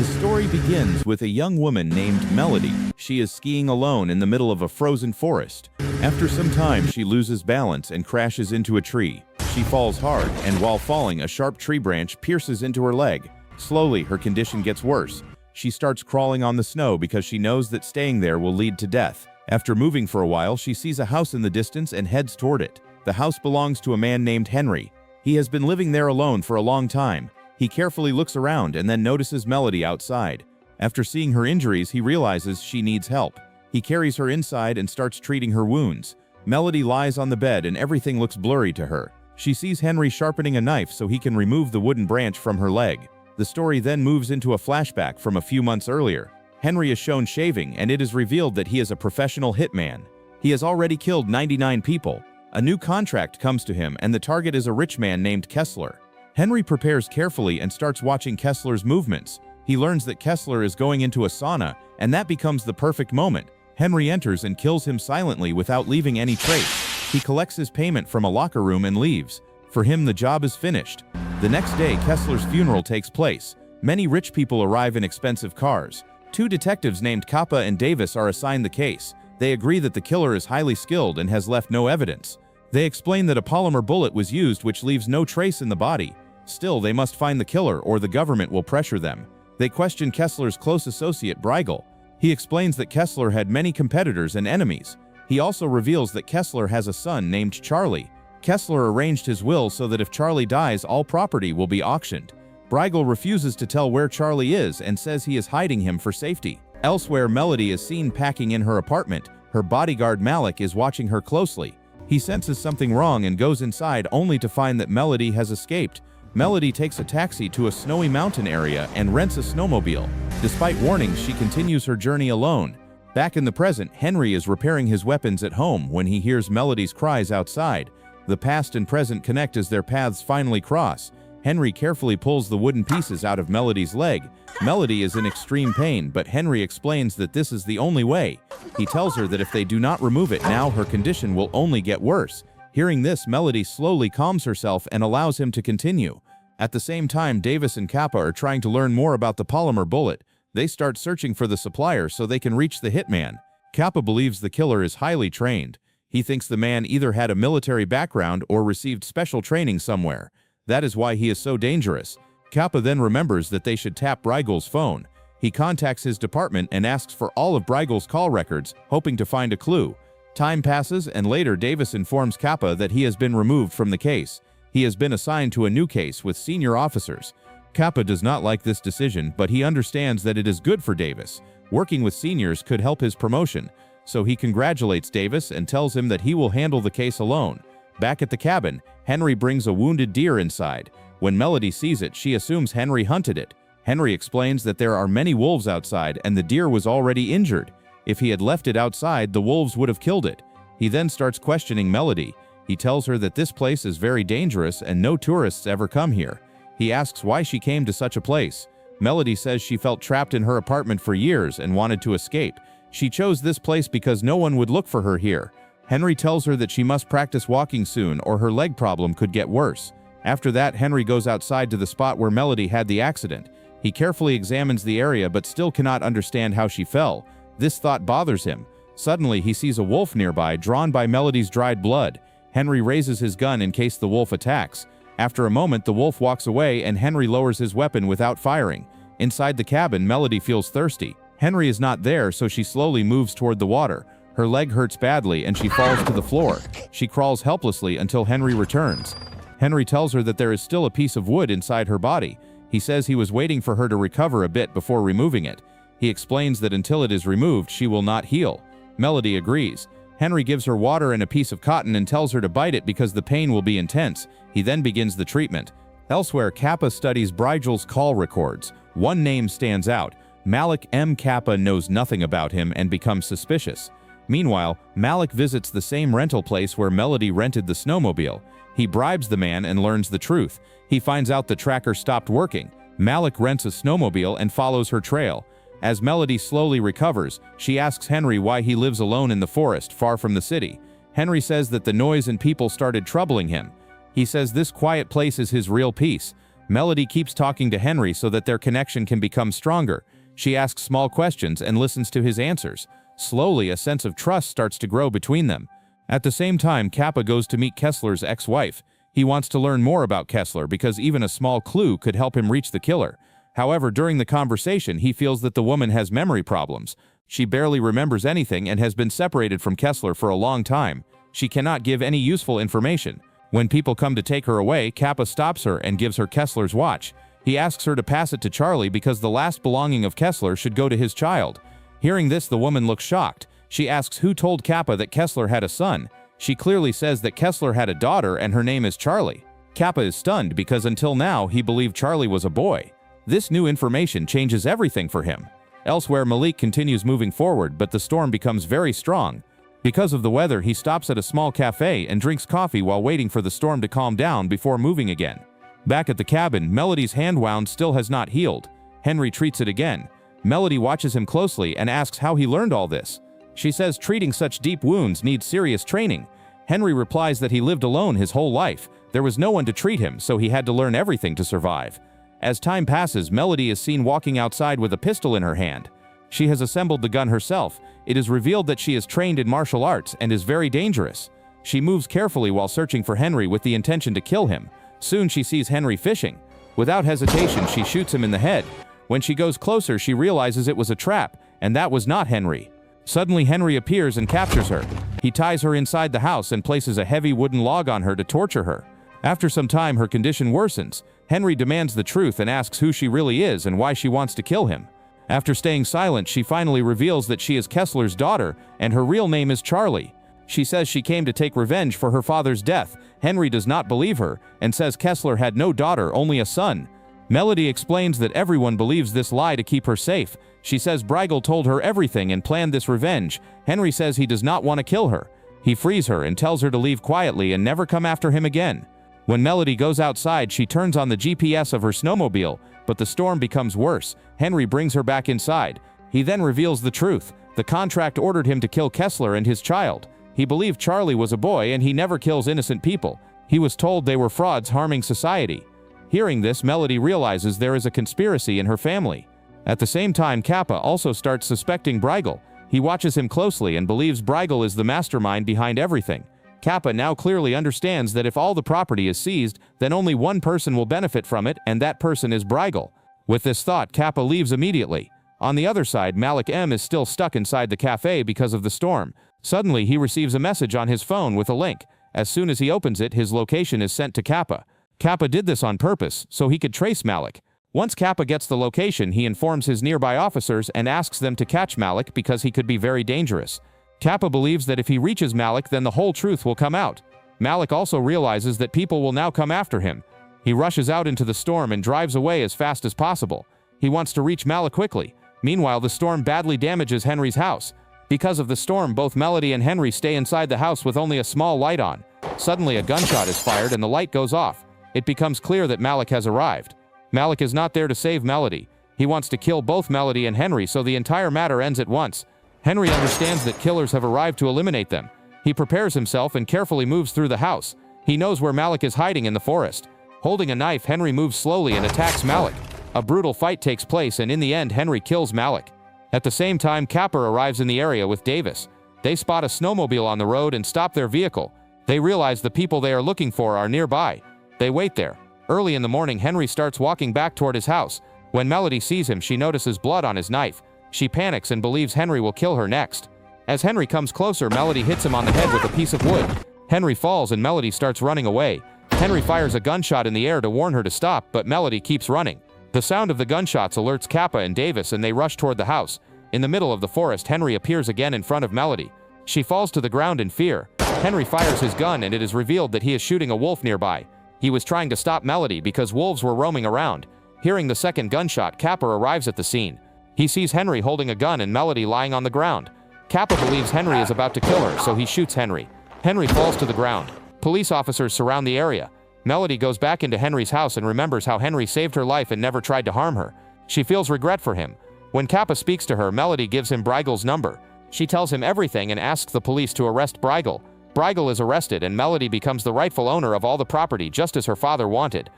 The story begins with a young woman named Melody. She is skiing alone in the middle of a frozen forest. After some time, she loses balance and crashes into a tree. She falls hard, and while falling, a sharp tree branch pierces into her leg. Slowly, her condition gets worse. She starts crawling on the snow because she knows that staying there will lead to death. After moving for a while, she sees a house in the distance and heads toward it. The house belongs to a man named Henry. He has been living there alone for a long time. He carefully looks around and then notices Melody outside. After seeing her injuries, he realizes she needs help. He carries her inside and starts treating her wounds. Melody lies on the bed and everything looks blurry to her. She sees Henry sharpening a knife so he can remove the wooden branch from her leg. The story then moves into a flashback from a few months earlier. Henry is shown shaving, and it is revealed that he is a professional hitman. He has already killed 99 people. A new contract comes to him, and the target is a rich man named Kessler. Henry prepares carefully and starts watching Kessler's movements. He learns that Kessler is going into a sauna, and that becomes the perfect moment. Henry enters and kills him silently without leaving any trace. He collects his payment from a locker room and leaves. For him, the job is finished. The next day, Kessler's funeral takes place. Many rich people arrive in expensive cars. Two detectives named Kappa and Davis are assigned the case. They agree that the killer is highly skilled and has left no evidence. They explain that a polymer bullet was used which leaves no trace in the body. Still, they must find the killer or the government will pressure them. They question Kessler's close associate Briegel. He explains that Kessler had many competitors and enemies. He also reveals that Kessler has a son named Charlie. Kessler arranged his will so that if Charlie dies, all property will be auctioned. Briegel refuses to tell where Charlie is and says he is hiding him for safety. Elsewhere, Melody is seen packing in her apartment. Her bodyguard Malik is watching her closely. He senses something wrong and goes inside only to find that Melody has escaped. Melody takes a taxi to a snowy mountain area and rents a snowmobile. Despite warnings, she continues her journey alone. Back in the present, Henry is repairing his weapons at home when he hears Melody's cries outside. The past and present connect as their paths finally cross. Henry carefully pulls the wooden pieces out of Melody's leg. Melody is in extreme pain, but Henry explains that this is the only way. He tells her that if they do not remove it now, her condition will only get worse. Hearing this, Melody slowly calms herself and allows him to continue. At the same time, Davis and Kappa are trying to learn more about the polymer bullet. They start searching for the supplier so they can reach the hitman. Kappa believes the killer is highly trained. He thinks the man either had a military background or received special training somewhere. That is why he is so dangerous. Kappa then remembers that they should tap Briegel's phone. He contacts his department and asks for all of Briegel's call records, hoping to find a clue. Time passes, and later Davis informs Kappa that he has been removed from the case. He has been assigned to a new case with senior officers. Kappa does not like this decision, but he understands that it is good for Davis. Working with seniors could help his promotion, so he congratulates Davis and tells him that he will handle the case alone. Back at the cabin, Henry brings a wounded deer inside. When Melody sees it, she assumes Henry hunted it. Henry explains that there are many wolves outside and the deer was already injured. If he had left it outside, the wolves would have killed it. He then starts questioning Melody. He tells her that this place is very dangerous and no tourists ever come here. He asks why she came to such a place. Melody says she felt trapped in her apartment for years and wanted to escape. She chose this place because no one would look for her here. Henry tells her that she must practice walking soon or her leg problem could get worse. After that, Henry goes outside to the spot where Melody had the accident. He carefully examines the area but still cannot understand how she fell. This thought bothers him. Suddenly, he sees a wolf nearby, drawn by Melody's dried blood. Henry raises his gun in case the wolf attacks. After a moment, the wolf walks away and Henry lowers his weapon without firing. Inside the cabin, Melody feels thirsty. Henry is not there, so she slowly moves toward the water. Her leg hurts badly and she falls to the floor. She crawls helplessly until Henry returns. Henry tells her that there is still a piece of wood inside her body. He says he was waiting for her to recover a bit before removing it. He explains that until it is removed, she will not heal. Melody agrees. Henry gives her water and a piece of cotton and tells her to bite it because the pain will be intense. He then begins the treatment. Elsewhere, Kappa studies Briegel's call records. One name stands out. Malik M. Kappa knows nothing about him and becomes suspicious. Meanwhile, Malik visits the same rental place where Melody rented the snowmobile. He bribes the man and learns the truth. He finds out the tracker stopped working. Malik rents a snowmobile and follows her trail. As Melody slowly recovers, she asks Henry why he lives alone in the forest far from the city. Henry says that the noise and people started troubling him. He says this quiet place is his real peace. Melody keeps talking to Henry so that their connection can become stronger. She asks small questions and listens to his answers. Slowly, a sense of trust starts to grow between them. At the same time, Kappa goes to meet Kessler's ex-wife. He wants to learn more about Kessler because even a small clue could help him reach the killer. However, during the conversation, he feels that the woman has memory problems. She barely remembers anything and has been separated from Kessler for a long time. She cannot give any useful information. When people come to take her away, Kappa stops her and gives her Kessler's watch. He asks her to pass it to Charlie because the last belonging of Kessler should go to his child. Hearing this, the woman looks shocked. She asks who told Kappa that Kessler had a son. She clearly says that Kessler had a daughter and her name is Charlie. Kappa is stunned because until now he believed Charlie was a boy. This new information changes everything for him. Elsewhere, Malik continues moving forward, but the storm becomes very strong. Because of the weather, he stops at a small cafe and drinks coffee while waiting for the storm to calm down before moving again. Back at the cabin, Melody's hand wound still has not healed. Henry treats it again. Melody watches him closely and asks how he learned all this. She says treating such deep wounds needs serious training. Henry replies that he lived alone his whole life. There was no one to treat him, so he had to learn everything to survive. As time passes, Melody is seen walking outside with a pistol in her hand. She has assembled the gun herself. It is revealed that she is trained in martial arts and is very dangerous. She moves carefully while searching for Henry with the intention to kill him. Soon she sees Henry fishing. Without hesitation, she shoots him in the head. When she goes closer, she realizes it was a trap, and that was not Henry. Suddenly, Henry appears and captures her. He ties her inside the house and places a heavy wooden log on her to torture her. After some time, her condition worsens. Henry demands the truth and asks who she really is and why she wants to kill him. After staying silent, she finally reveals that she is Kessler's daughter, and her real name is Charlie. She says she came to take revenge for her father's death. Henry does not believe her and says Kessler had no daughter, only a son. Melody explains that everyone believes this lie to keep her safe. She says Brigel told her everything and planned this revenge. Henry says he does not want to kill her. He frees her and tells her to leave quietly and never come after him again. When Melody goes outside, she turns on the GPS of her snowmobile, but the storm becomes worse. Henry brings her back inside. He then reveals the truth. The contract ordered him to kill Kessler and his child. He believed Charlie was a boy and he never kills innocent people. He was told they were frauds harming society. Hearing this, Melody realizes there is a conspiracy in her family. At the same time, Kappa also starts suspecting Brigel. He watches him closely and believes Brigel is the mastermind behind everything. Kappa now clearly understands that if all the property is seized, then only one person will benefit from it, and that person is Brigel. With this thought, Kappa leaves immediately. On the other side, Malik M is still stuck inside the cafe because of the storm. Suddenly, he receives a message on his phone with a link. As soon as he opens it, his location is sent to Kappa. Kappa did this on purpose, so he could trace Malik. Once Kappa gets the location, he informs his nearby officers and asks them to catch Malik because he could be very dangerous. Kappa believes that if he reaches Malik, then the whole truth will come out. Malik also realizes that people will now come after him. He rushes out into the storm and drives away as fast as possible. He wants to reach Malik quickly. Meanwhile, the storm badly damages Henry's house. Because of the storm, both Melody and Henry stay inside the house with only a small light on. Suddenly, a gunshot is fired and the light goes off. It becomes clear that Malik has arrived. Malik is not there to save Melody. He wants to kill both Melody and Henry, so the entire matter ends at once. Henry understands that killers have arrived to eliminate them. He prepares himself and carefully moves through the house. He knows where Malik is hiding in the forest. Holding a knife, Henry moves slowly and attacks Malik. A brutal fight takes place, and in the end, Henry kills Malik. At the same time, Kappa arrives in the area with Davis. They spot a snowmobile on the road and stop their vehicle. They realize the people they are looking for are nearby. They wait there. Early in the morning, Henry starts walking back toward his house. When Melody sees him, she notices blood on his knife. She panics and believes Henry will kill her next. As Henry comes closer, Melody hits him on the head with a piece of wood. Henry falls and Melody starts running away. Henry fires a gunshot in the air to warn her to stop, but Melody keeps running. The sound of the gunshots alerts Kappa and Davis, and they rush toward the house. In the middle of the forest, Henry appears again in front of Melody. She falls to the ground in fear. Henry fires his gun, and it is revealed that he is shooting a wolf nearby. He was trying to stop Melody because wolves were roaming around. Hearing the second gunshot, Kappa arrives at the scene. He sees Henry holding a gun and Melody lying on the ground. Kappa believes Henry is about to kill her, so he shoots Henry. Henry falls to the ground. Police officers surround the area. Melody goes back into Henry's house and remembers how Henry saved her life and never tried to harm her. She feels regret for him. When Kappa speaks to her, Melody gives him Brigel's number. She tells him everything and asks the police to arrest Brigel. Brigel is arrested and Melody becomes the rightful owner of all the property just as her father wanted.